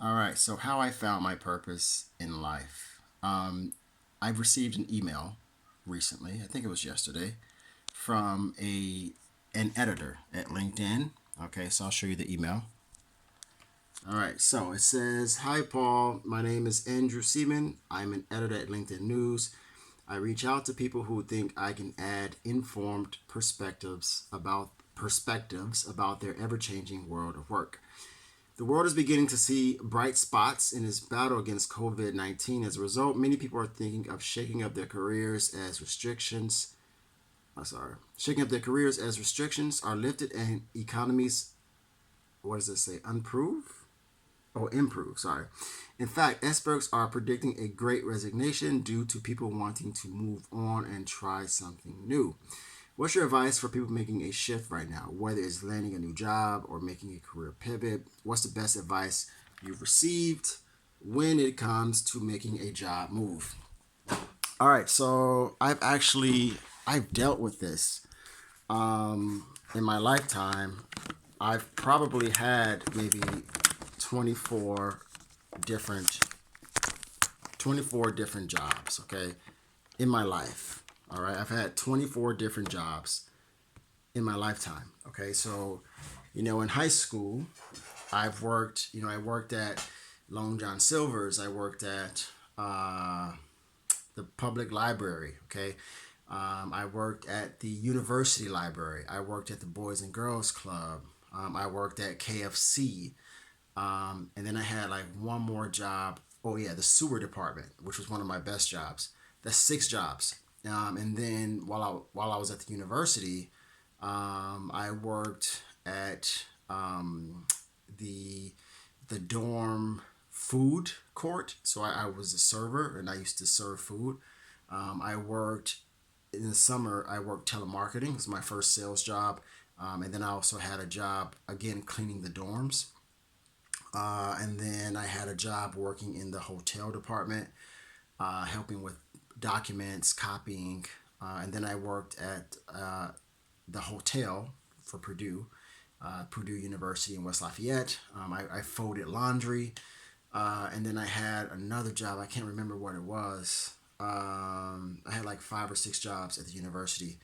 All right, so how I found my purpose in life. I've received an email recently, I think it was yesterday, from an editor at LinkedIn. Okay, so I'll show you the email. All right, so it says, "Hi Paul, my name is Andrew Seaman. I'm an editor at LinkedIn News. I reach out to people who think I can add informed perspectives about their ever-changing world of work. The world is beginning to see bright spots in its battle against COVID 19. As a result, many people are thinking of shaking up their careers as restrictions. Shaking up their careers as restrictions are lifted and economies, what does it say, improve? Oh, improve, sorry. In fact, experts are predicting a great resignation due to people wanting to move on and try something new. What's your advice for people making a shift right now, whether it's landing a new job or making a career pivot? What's the best advice you've received when it comes to making a job move? All right, so I've dealt with this in my lifetime. I've probably had maybe 24 different 24 different jobs, okay, in my life. All right, I've had 24 different jobs in my lifetime. Okay, so in high school, I worked at Long John Silver's. I worked at the public library. Okay, I worked at the university library. I worked at the Boys and Girls Club. I worked at KFC. And then I had like one more job. Oh yeah, the sewer department, which was one of my best jobs. That's six jobs. And then while I was at the university, I worked at the the dorm food court. So I was a server and I used to serve food. I worked in the summer. I worked telemarketing. It was my first sales job. And then I also had a job again cleaning the dorms. And then I had a job working in the hotel department, helping with documents, copying. And then I worked at the hotel for Purdue University in West Lafayette. I folded laundry. And then I had another job. I can't remember what it was. I had like five or six jobs at the university.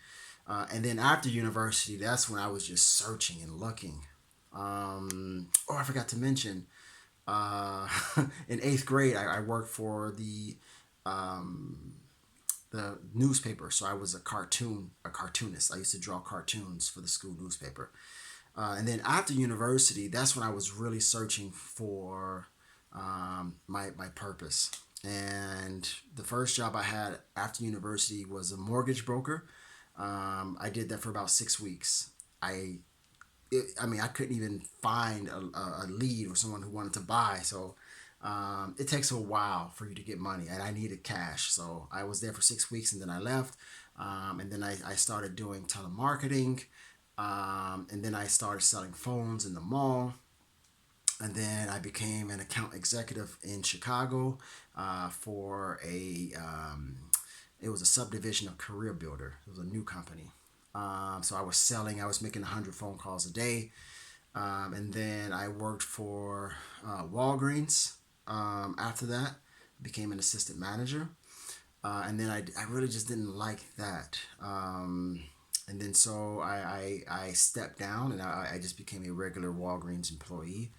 And then after university, that's when I was just searching and looking. Oh, I forgot to mention, uh, in eighth grade, I worked for the newspaper. So I was a cartoonist. I used to draw cartoons for the school newspaper. And then after university, that's when I was really searching for my purpose. And the first job I had after university was a mortgage broker. I did that for about 6 weeks. I I mean, I couldn't even find a lead or someone who wanted to buy. So it takes a while for you to get money, and I needed cash. So I was there for 6 weeks, and then I left. And then I started doing telemarketing, and then I started selling phones in the mall. And then I became an account executive in Chicago for it was a subdivision of Career Builder. It was a new company. So I was making 100 phone calls a day. And then I worked for Walgreens after that, became an assistant manager. And then I really just didn't like that. And then so I stepped down and I just became a regular Walgreens employee.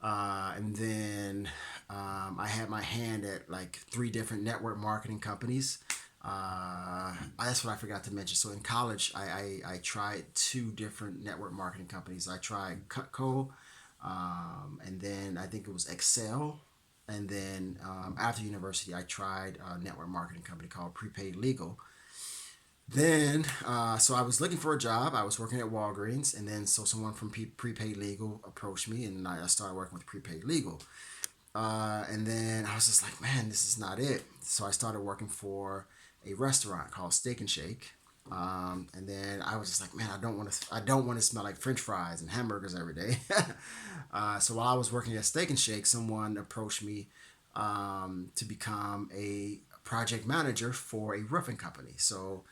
And then I had my hand at like three different network marketing companies. That's what I forgot to mention. So in college, I tried two different network marketing companies. I tried Cutco, and then I think it was Excel. And then after university, I tried a network marketing company called Prepaid Legal. Then, so I was looking for a job. I was working at Walgreens, and then so someone from Prepaid Legal approached me, and I started working with Prepaid Legal. And then I was just like, man, this is not it. So I started working for a restaurant called Steak and Shake. And then I was just like, man, I don't want to smell like French fries and hamburgers every day. So while I was working at Steak and Shake, someone approached me to become a project manager for a roofing company. So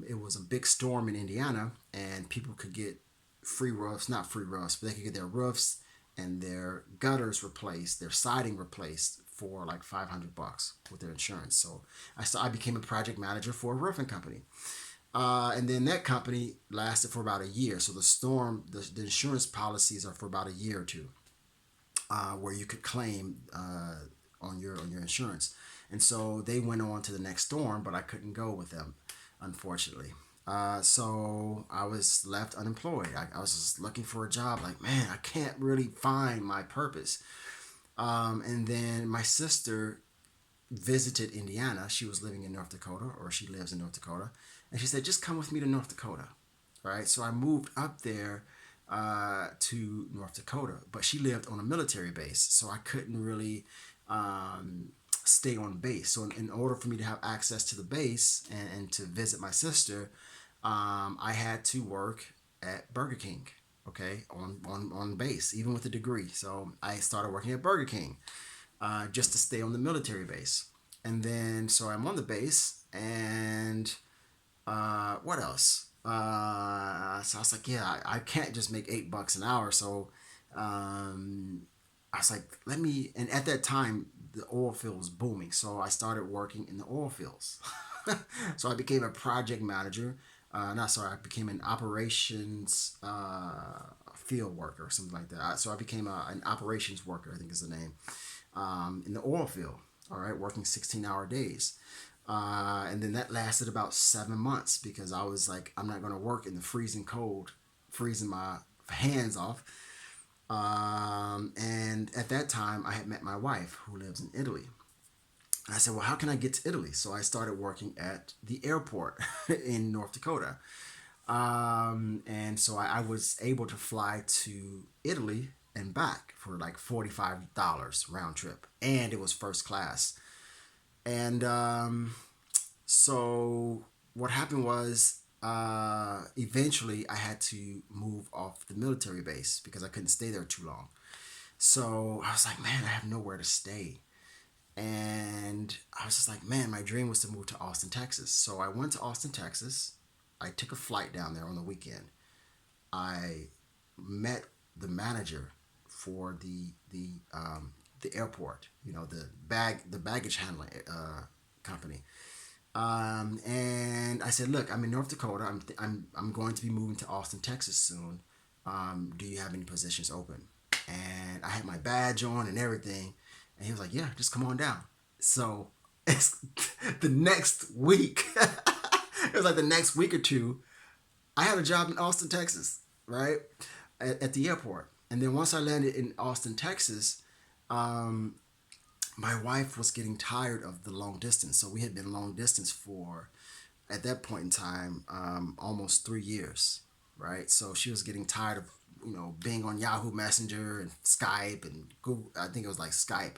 it was a big storm in Indiana, and people could get free roofs, not free roofs, but they could get their roofs and their gutters replaced, their siding replaced for like $500 with their insurance. So I became a project manager for a roofing company. And then that company lasted for about a year. So the insurance policies are for about a year or two, where you could claim on your insurance. And so they went on to the next storm, but I couldn't go with them, unfortunately. So I was left unemployed. I was just looking for a job. Like, man, I can't really find my purpose. And then my sister visited Indiana. She was living in North Dakota, or she lives in North Dakota, and she said, "Just come with me to North Dakota." Right. So I moved up there to North Dakota, but she lived on a military base, so I couldn't really stay on base. So in order for me to have access to the base and to visit my sister, I had to work at Burger King. Okay, on base, even with a degree. So I started working at Burger King just to stay on the military base. And then, so I'm on the base, and what else? So I was like, yeah, I can't just make $8 an hour. So I was like, let me. And at that time, the oil field was booming, so I started working in the oil fields. So I became a project manager. Not sorry, I became an operations field worker or something like that. So I became an operations worker, I think is the name, in the oil field. All right, working 16-hour days. And then that lasted about 7 months because I was like, I'm not going to work in the freezing cold, freezing my hands off. And at that time, I had met my wife who lives in Italy. And I said, well, how can I get to Italy? So I started working at the airport in North Dakota. And so I was able to fly to Italy and back for like $45 round trip. And it was first class. And so what happened was eventually I had to move off the military base because I couldn't stay there too long. So I was like, man, I have nowhere to stay. And I was just like, man, my dream was to move to Austin, Texas. So I went to Austin, Texas. I took a flight down there on the weekend. I met the manager for the airport, the baggage handling company. And I said, look, I'm in North Dakota. I'm going to be moving to Austin, Texas soon. Do you have any positions open? And I had my badge on and everything. And he was like, yeah, just come on down. So it's the next week. It was like the next week or two. I had a job in Austin, Texas, right? At the airport. And then once I landed in Austin, Texas, my wife was getting tired of the long distance. So we had been long distance for, at that point in time, almost 3 years, right? So she was getting tired of, being on Yahoo Messenger and Skype and Google. I think it was like Skype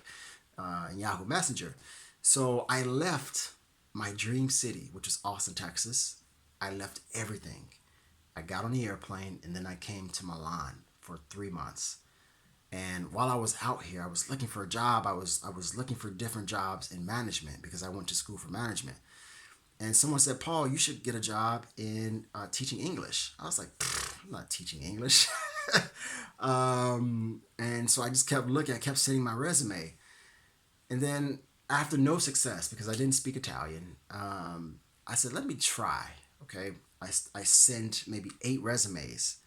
and Yahoo Messenger. So I left my dream city, which was Austin, Texas. I left everything. I got on the airplane and then I came to Milan for 3 months. And while I was out here, I was looking for a job. I was looking for different jobs in management because I went to school for management. And someone said, Paul, you should get a job in teaching English. I was like, I'm not teaching English. And so I just kept looking. I kept sending my resume. And then after no success, because I didn't speak Italian, I said, let me try. Okay. I sent maybe 8 resumes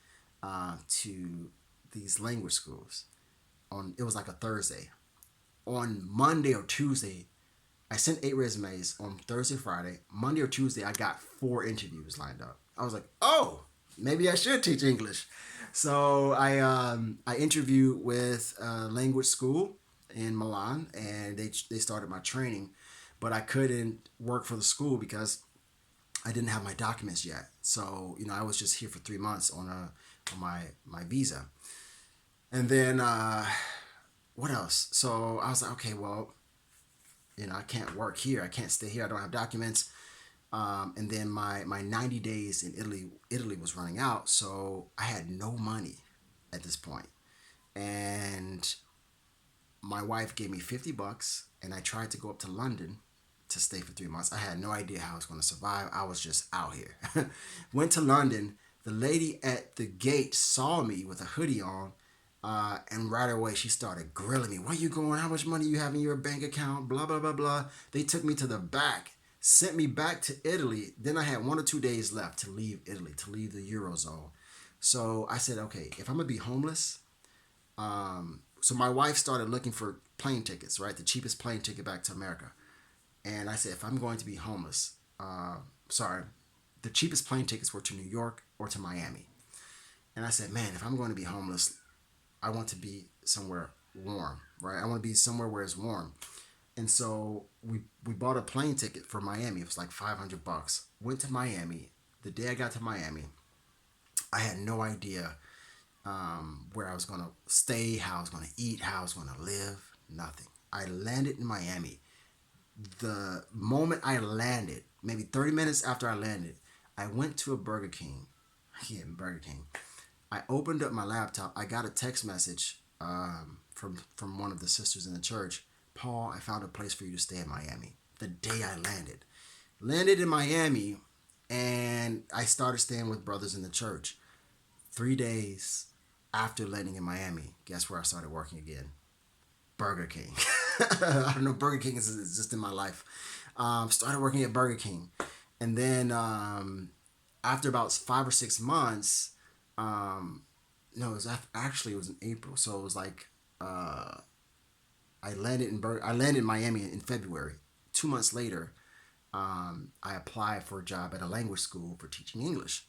to these language schools. It was like a Thursday. On Monday or Tuesday, I sent 8 resumes on Thursday, Friday. Monday or Tuesday, I got 4 interviews lined up. I was like, oh, maybe I should teach English. So I interviewed with a language school in Milan, and they started my training, but I couldn't work for the school because I didn't have my documents yet. So I was just here for 3 months on my visa, and then what else? So I was like, okay, well, I can't work here. I can't stay here. I don't have documents. And then my 90 days in Italy was running out. So I had no money at this point. And my wife gave me $50 and I tried to go up to London to stay for 3 months. I had no idea how I was going to survive. I was just out here. Went to London. The lady at the gate saw me with a hoodie on. And right away, she started grilling me. Where you going? How much money you have in your bank account? Blah, blah, blah, blah. They took me to the back, sent me back to Italy. Then I had 1 or 2 days left to leave Italy, to leave the Eurozone. So I said, okay, if I'm going to be homeless, so my wife started looking for plane tickets, right? The cheapest plane ticket back to America. And I said, if I'm going to be homeless, sorry, the cheapest plane tickets were to New York or to Miami. And I said, man, if I'm going to be homeless, I want to be somewhere warm, right? I want to be somewhere where it's warm. And so we bought a plane ticket for Miami. It was like $500. Went to Miami. The day I got to Miami, I had no idea where I was going to stay, how I was going to eat, how I was going to live, nothing. I landed in Miami. The moment I landed, maybe 30 minutes after I landed, I went to a Burger King. Yeah, Burger King. I opened up my laptop. I got a text message from one of the sisters in the church. Paul, I found a place for you to stay in Miami. The day I landed in Miami, and I started staying with brothers in the church. 3 days after landing in Miami, guess where I started working again? Burger King. I don't know. Burger King is just in my life. Started working at Burger King, and then after about 5 or 6 months, no, it was actually it was in April, so it was like I landed in Miami in February. 2 months later, I applied for a job at a language school for teaching English,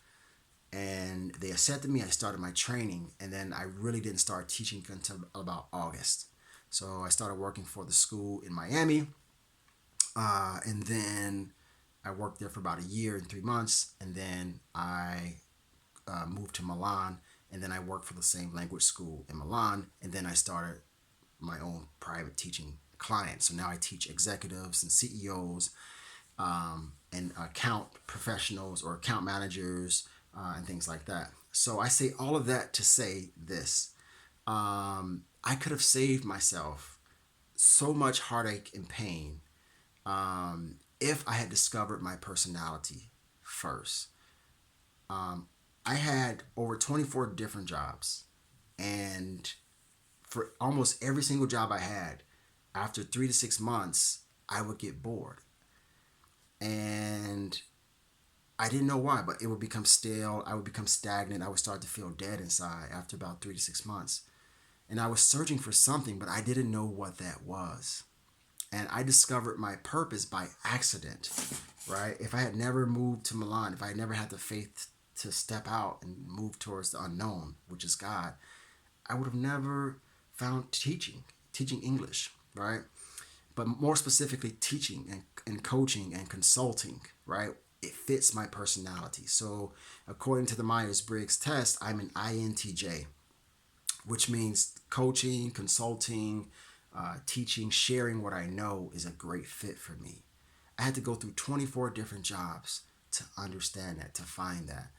and they accepted me. I started my training, and then I really didn't start teaching until about August. So I started working for the school in Miami, and then I worked there for about a year and 3 months, and then I moved to Milan, and then I worked for the same language school in Milan, and then I started my own private teaching clients. So now I teach executives and CEOs and account professionals or account managers and things like that. So I say all of that to say this. I could have saved myself so much heartache and pain if I had discovered my personality first. I had over 24 different jobs, and for almost every single job I had, after 3 to 6 months, I would get bored. And I didn't know why, but it would become stale. I would become stagnant. I would start to feel dead inside after about 3 to 6 months. And I was searching for something, but I didn't know what that was. And I discovered my purpose by accident, right? If I had never moved to Milan, if I had never had the faith to step out and move towards the unknown, which is God, I would have never found teaching English, right? But more specifically, teaching and coaching and consulting, right? It fits my personality. So, according to the Myers Briggs test, I'm an INTJ, which means coaching, consulting, teaching, sharing what I know is a great fit for me. I had to go through 24 different jobs to understand that, to find that.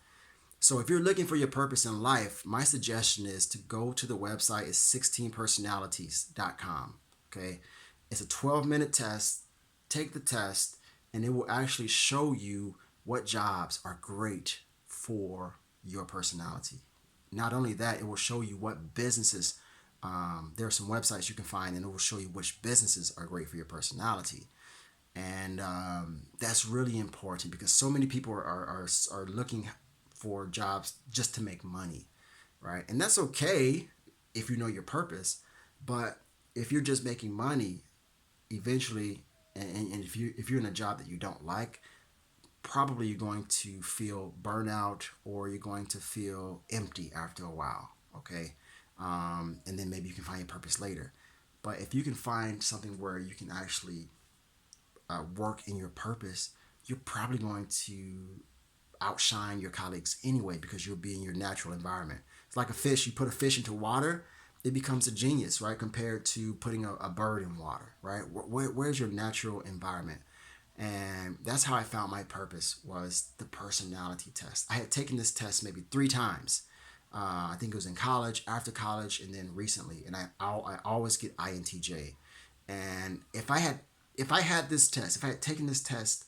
So if you're looking for your purpose in life, my suggestion is to go to the website. It's 16personalities.com. Okay. It's a 12-minute test. Take the test, and it will actually show you what jobs are great for your personality. Not only that, it will show you what businesses, there are some websites you can find, and it will show you which businesses are great for your personality. And that's really important because so many people are looking for jobs just to make money, right? And that's okay if you know your purpose, but if you're just making money, eventually, and if you're in a job that you don't like, probably you're going to feel burnout or you're going to feel empty after a while, okay? And then maybe you can find your purpose later. But if you can find something where you can actually work in your purpose, you're probably going to outshine your colleagues anyway because you'll be in your natural environment. It's like a fish. You put a fish into water, it becomes a genius, right? Compared to putting a bird in water, right? Where's your natural environment? And that's how I found my purpose, was the personality test. I had taken this test maybe 3 times. I think it was in college, after college, and then recently. And I always get INTJ. And if I had this test, if I had taken this test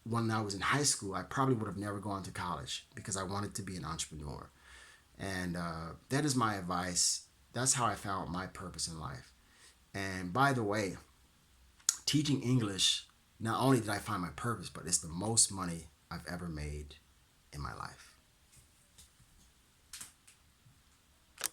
when I was in high school, I probably would have never gone to college because I wanted to be an entrepreneur. And that is my advice. That's how I found my purpose in life. And by the way, teaching English, not only did I find my purpose, but it's the most money I've ever made in my life.